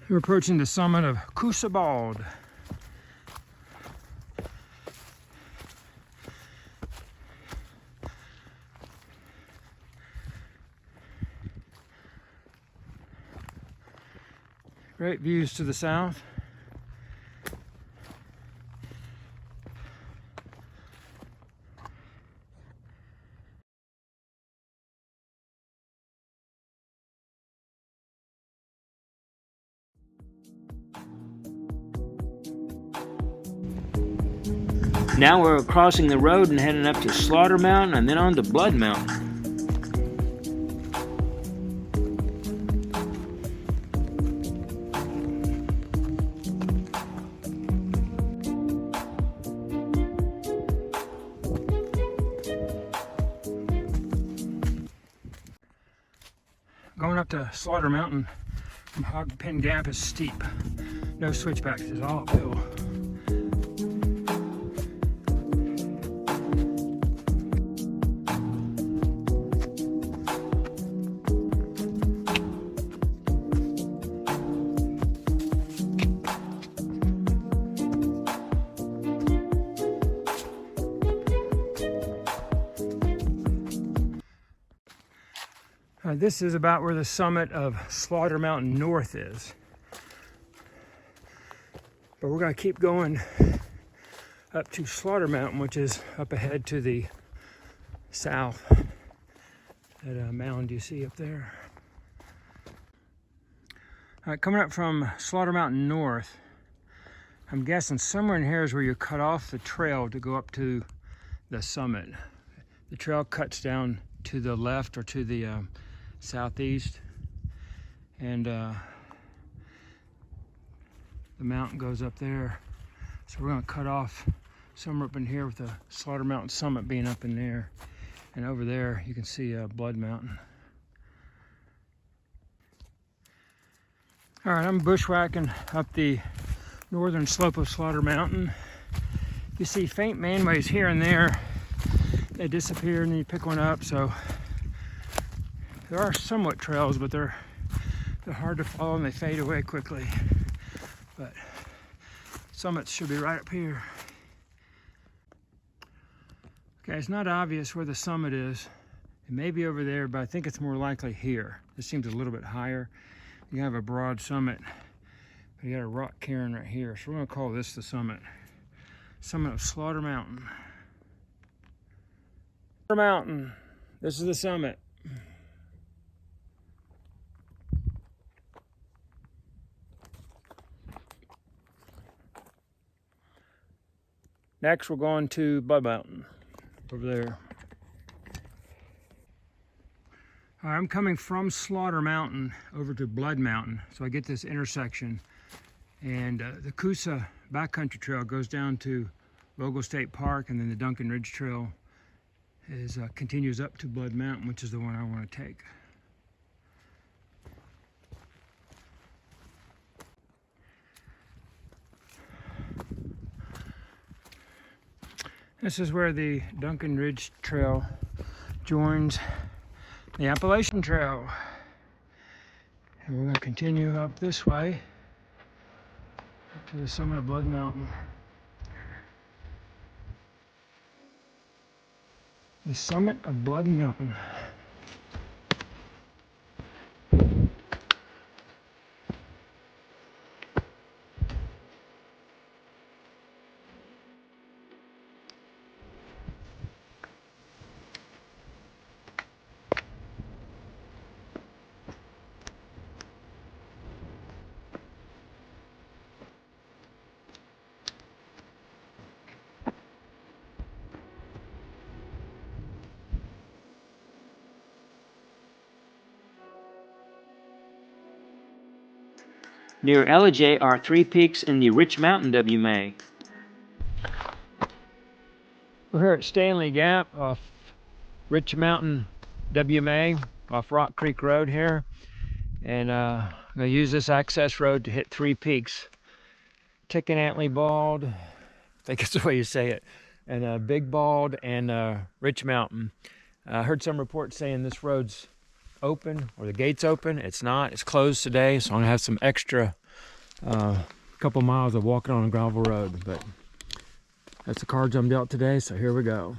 We're approaching the summit of Coosa Bald. Great views to the south.
Now we're crossing the road and heading up to Slaughter Mountain and then on to Blood Mountain.
Going up to Slaughter Mountain from Hogpen Gap is steep. No switchbacks, it's all uphill. This is about where the summit of Slaughter Mountain North is. But we're going to keep going up to Slaughter Mountain, which is up ahead to the south. That mound you see up there. All right, coming up from Slaughter Mountain North, I'm guessing somewhere in here is where you cut off the trail to go up to the summit. The trail cuts down to the left or to the southeast, and the mountain goes up there. So we're going to cut off somewhere up in here with the Slaughter Mountain summit being up in there. And over there you can see Blood Mountain. All right, I'm bushwhacking up the northern slope of Slaughter Mountain. You see faint manways here and there. They disappear and then you pick one up. So there are somewhat trails, but they're hard to follow and they fade away quickly. But summits should be right up here. Okay, it's not obvious where the summit is. It may be over there, but I think it's more likely here. This seems a little bit higher. You have a broad summit, but you got a rock cairn right here. So we're gonna call this the summit. Summit of Slaughter Mountain. Slaughter Mountain, this is the summit. Next, we're going to Blood Mountain, over there. All right, I'm coming from Slaughter Mountain over to Blood Mountain. So I get this intersection, and the Coosa backcountry trail goes down to Vogel State Park, and then the Duncan Ridge Trail continues up to Blood Mountain, which is the one I want to take. This is where the Duncan Ridge Trail joins the Appalachian Trail. And we're going to continue up this way up to the summit of Blood Mountain. The summit of Blood Mountain.
Near Ellijay are 3 peaks in the Rich Mountain WMA.
We're here at Stanley Gap off Rich Mountain WMA off Rock Creek Road here. And I'm going to use this access road to hit 3 peaks. Tickanetley Bald, I think that's the way you say it, and Big Bald and Rich Mountain. I heard some reports saying this road's open, or the gate's open. It's not. It's closed today, so I'm gonna have some extra couple miles of walking on a gravel road, but that's the cards I'm dealt today, so here we go.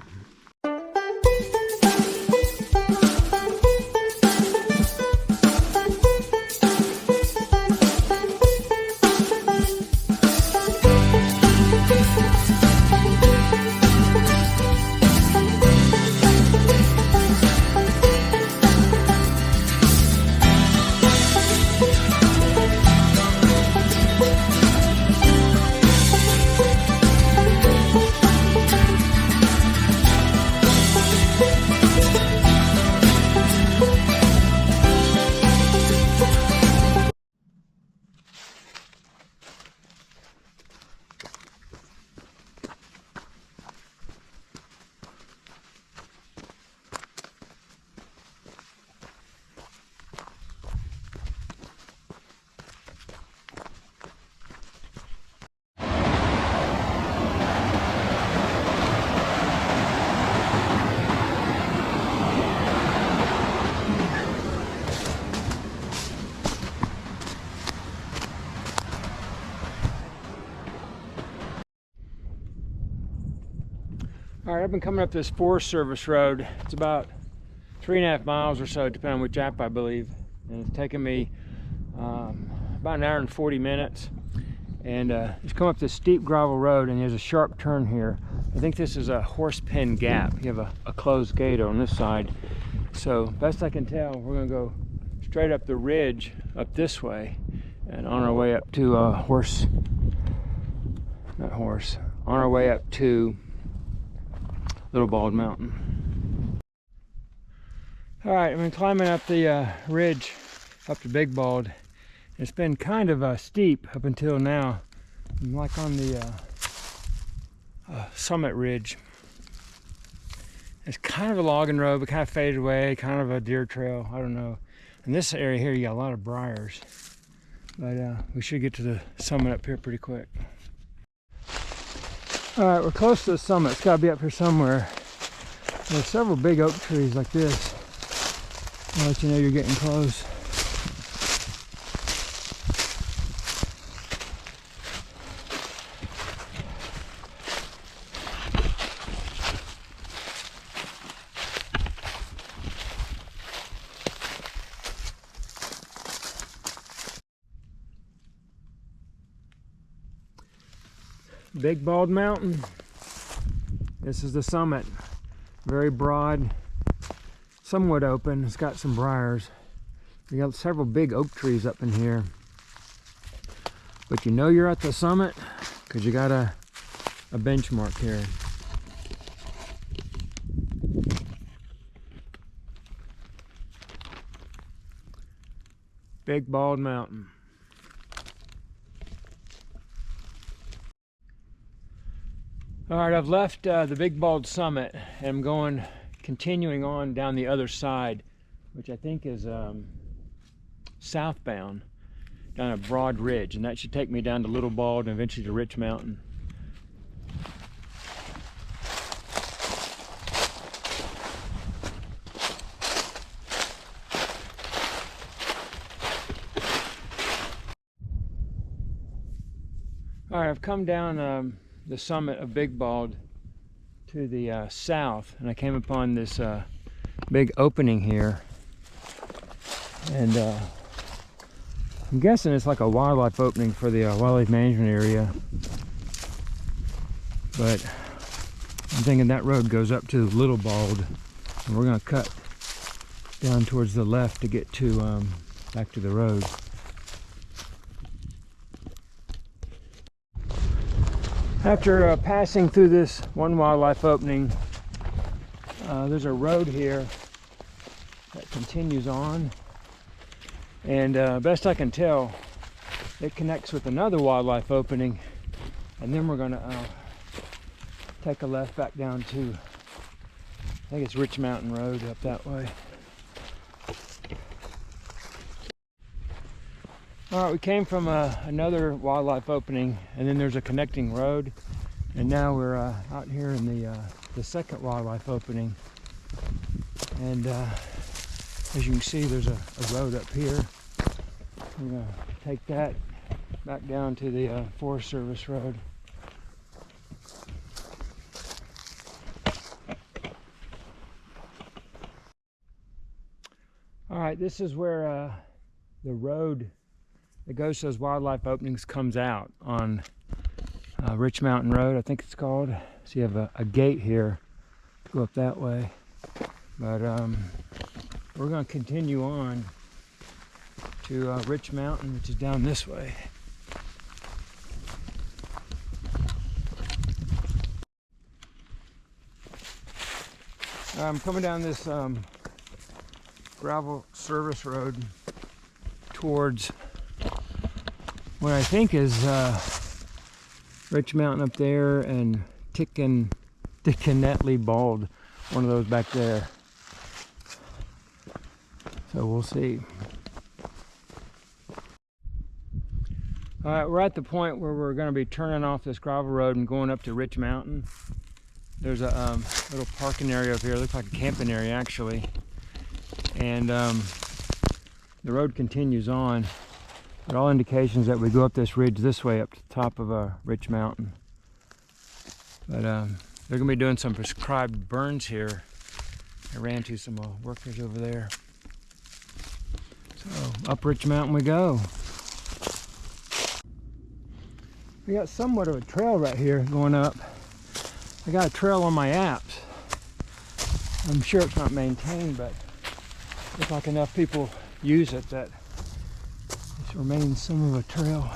All right, I've been coming up this Forest Service road. It's about 3.5 miles or so, depending on which app I believe. And it's taken me about an hour and 40 minutes. And just come up this steep gravel road, and there's a sharp turn here. I think this is a Horsepen gap. You have a closed gate on this side. So best I can tell, we're gonna go straight up the ridge up this way, and on our way up to on our way up to Little Bald Mountain. All right, I've been climbing up the ridge up to Big Bald. It's been kind of steep up until now. I'm like on the summit ridge. It's kind of a logging road, but kind of faded away, kind of a deer trail, I don't know. In this area here, you got a lot of briars. But we should get to the summit up here pretty quick. All right, we're close to the summit. It's gotta be up here somewhere. There's several big oak trees like this. I'll let you know you're getting close. Big Bald Mountain. This is the summit. Very broad, somewhat open. It's got some briars. We got several big oak trees up in here. But you know you're at the summit because you got a benchmark here. Big Bald Mountain. All right, I've left the Big Bald summit and I'm continuing on down the other side, which I think is southbound, down a broad ridge, and that should take me down to Little Bald and eventually to Rich Mountain. All right, I've come down the summit of Big Bald to the south, and I came upon this big opening here, and I'm guessing it's like a wildlife opening for the wildlife management area, but I'm thinking that road goes up to Little Bald, and we're going to cut down towards the left to get to back to the road. After passing through this one wildlife opening, there's a road here that continues on, and best I can tell, it connects with another wildlife opening, and then we're going to take a left back down to, I think it's Rich Mountain Road up that way. All right, we came from another wildlife opening, and then there's a connecting road, and now we're out here in the second wildlife opening, and as you can see, there's a road up here. We're gonna take that back down to the Forest Service road. All right, this is where the road that goes to those wildlife openings comes out on Rich Mountain Road, I think it's called. So you have a gate here to go up that way. But we're going to continue on to Rich Mountain, which is down this way. I'm coming down this gravel service road towards what I think is Rich Mountain up there and Tickanetley Bald, one of those back there. So we'll see. All right, we're at the point where we're going to be turning off this gravel road and going up to Rich Mountain. There's a little parking area over here. It looks like a camping area actually. And the road continues on. But all indications that we go up this ridge this way up to the top of Rich Mountain. But they're going to be doing some prescribed burns here I ran to some workers over there. So up Rich Mountain we go. We got somewhat of a trail right here going up. I got a trail on my apps. I'm sure it's not maintained, but looks like enough people use it that this remains some of a trail.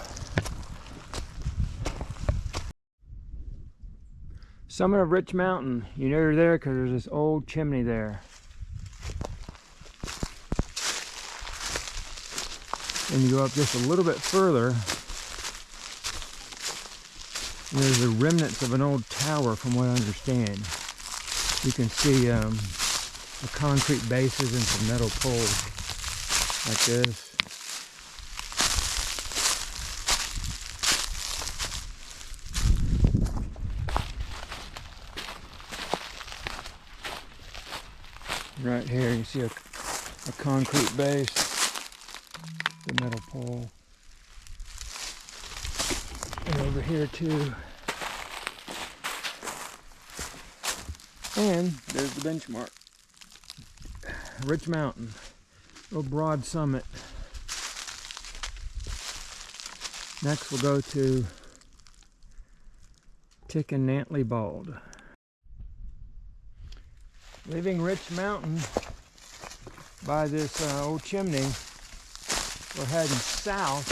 Summit of Rich Mountain. You know you're there because there's this old chimney there. And you go up just a little bit further, there's the remnants of an old tower from what I understand. You can see the concrete bases and some metal poles like this. Right here you see a concrete base, the metal pole. And over here too. And there's the benchmark. Rich Mountain, real broad summit. Next we'll go to Tickanetley Bald. Leaving Rich Mountain by this old chimney, we're heading south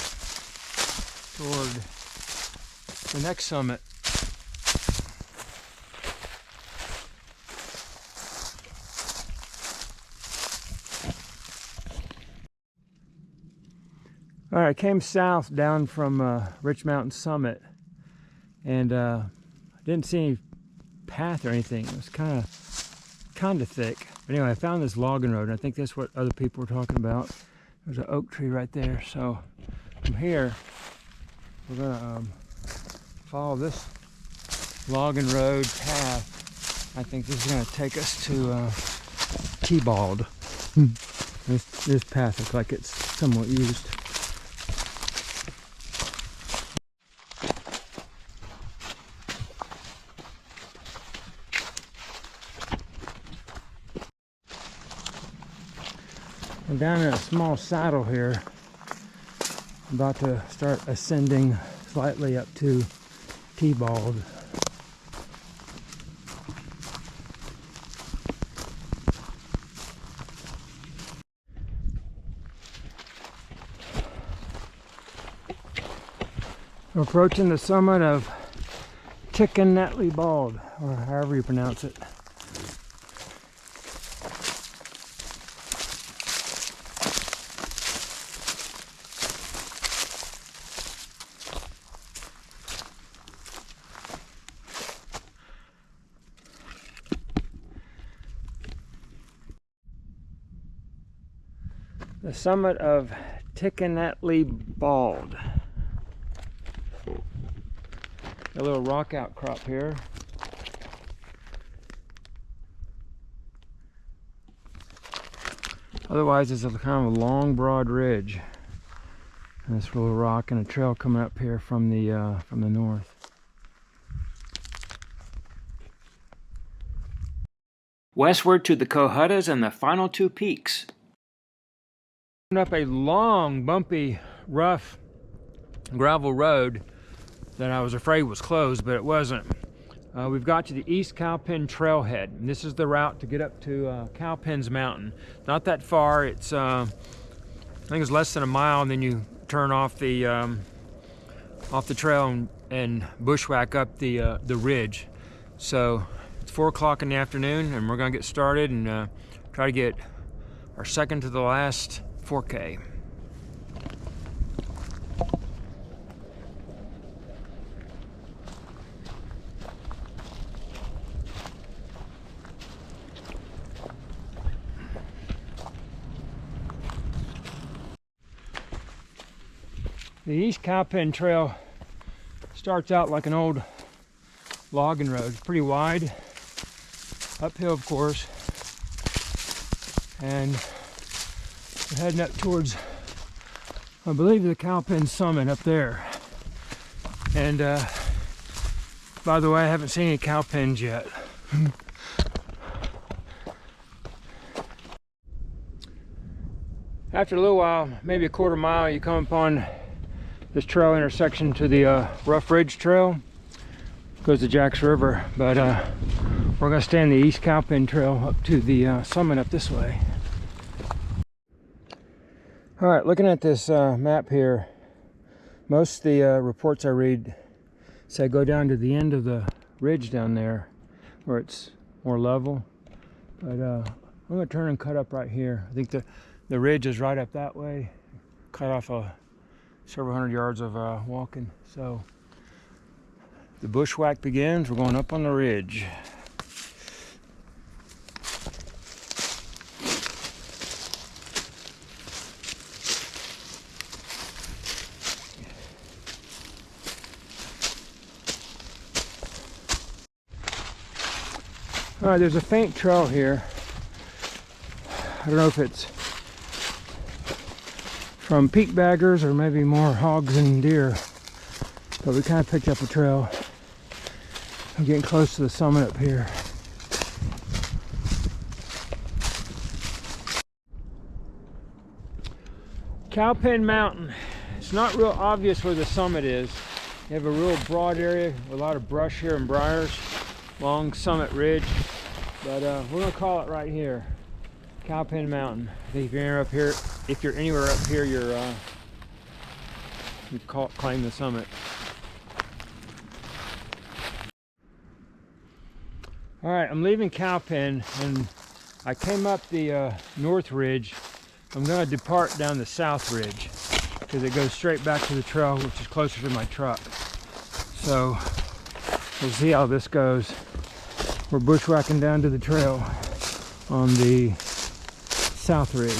toward the next summit. All right, I came south down from Rich Mountain Summit, and I didn't see any path or anything. It was kind of thick. But anyway, I found this logging road, and I think that's what other people were talking about. There's an oak tree right there. So from here, we're gonna follow this logging road path. I think this is gonna take us to T-Bald. This path looks like it's somewhat used. I'm down in a small saddle here, about to start ascending slightly up to T-Bald. We're approaching the summit of Tickanetley Bald, or however you pronounce it. The summit of Tickanetley Bald. A little rock outcrop here. Otherwise, it's a kind of a long, broad ridge. And this little rock and a trail coming up here from the north.
Westward to the Cohuttas and the final two peaks.
Up a long, bumpy, rough gravel road that I was afraid was closed, but it wasn't. We've got to the East Cowpen Trailhead, and this is the route to get up to Cowpen's Mountain. Not that far. It's I think it's less than a mile, and then you turn off the trail and bushwhack up the ridge. So it's 4 o'clock in the afternoon, and we're gonna get started and try to get our second to the last 4K. The East Cowpen Trail starts out like an old logging road. It's pretty wide, uphill of course, and we're heading up towards, I believe, the Cowpen summit up there. And by the way, I haven't seen any cowpens yet. After a little while, maybe a quarter mile, you come upon this trail intersection to the Rough Ridge Trail. Goes to Jack's River, but we're going to stay on the East Cowpen Trail up to the summit up this way. All right, looking at this map here, most of the reports I read say go down to the end of the ridge down there where it's more level. But I'm going to turn and cut up right here. I think the ridge is right up that way. Cut off several hundred yards of walking. So the bushwhack begins. We're going up on the ridge. All right, there's a faint trail here. I don't know if it's from peakbaggers or maybe more hogs and deer, but we kind of picked up a trail. I'm getting close to the summit up here. Cowpen Mountain. It's not real obvious where the summit is. You have a real broad area with a lot of brush here and briars, long summit ridge, but we're gonna call it right here, Cowpen Mountain. I think if you're anywhere up here, you claim the summit. All right, I'm leaving Cowpen and I came up the north ridge. I'm going to depart down the south ridge because it goes straight back to the trail, which is closer to my truck. So we'll see how this goes. We're bushwhacking down to the trail on the south ridge.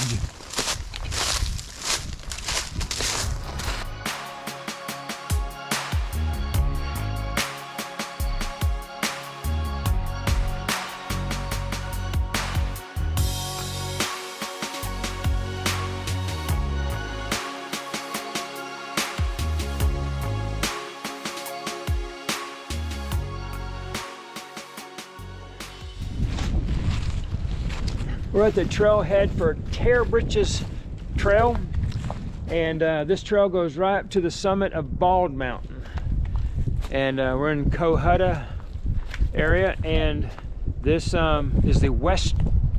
We're at the trailhead for Tear Britches Trail, and this trail goes right up to the summit of Bald Mountain. And we're in Cohutta area, and this is the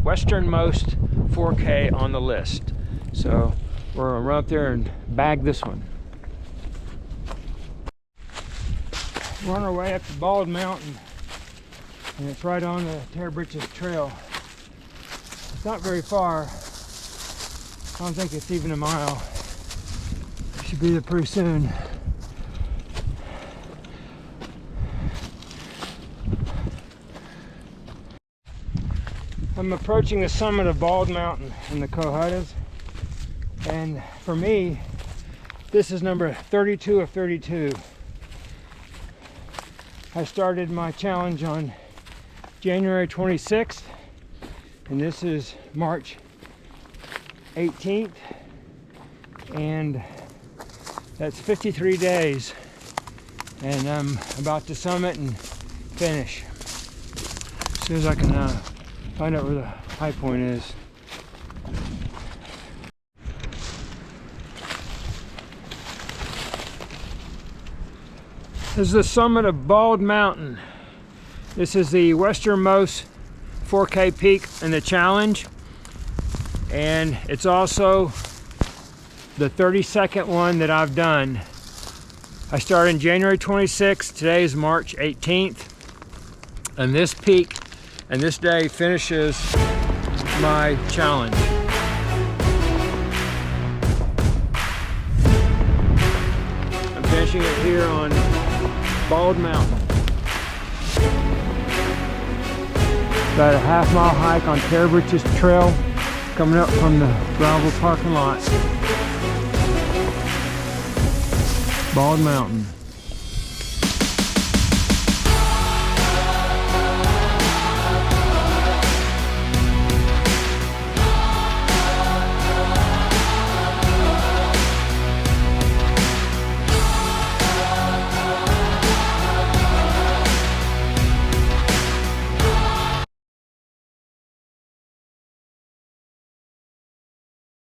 westernmost 4K on the list. So we're gonna run up there and bag this one. We're on our way up to Bald Mountain, and it's right on the Tear Britches Trail. It's not very far. I don't think it's even a mile. Should be there pretty soon. I'm approaching the summit of Bald Mountain in the Cohuttas, and for me, this is number 32 of 32. I started my challenge on January 26th. And this is March 18th, and that's 53 days, and I'm about to summit and finish as soon as I can find out where the high point is. This is the summit of Bald Mountain. This is the westernmost 4K peak in the challenge, and it's also the 32nd one that I've done. I started on January 26th, today is March 18th, and this peak and this day finishes my challenge. I'm finishing it here on Bald Mountain. About a half-mile hike on Tear Britches Trail, coming up from the gravel parking lot. Bald Mountain.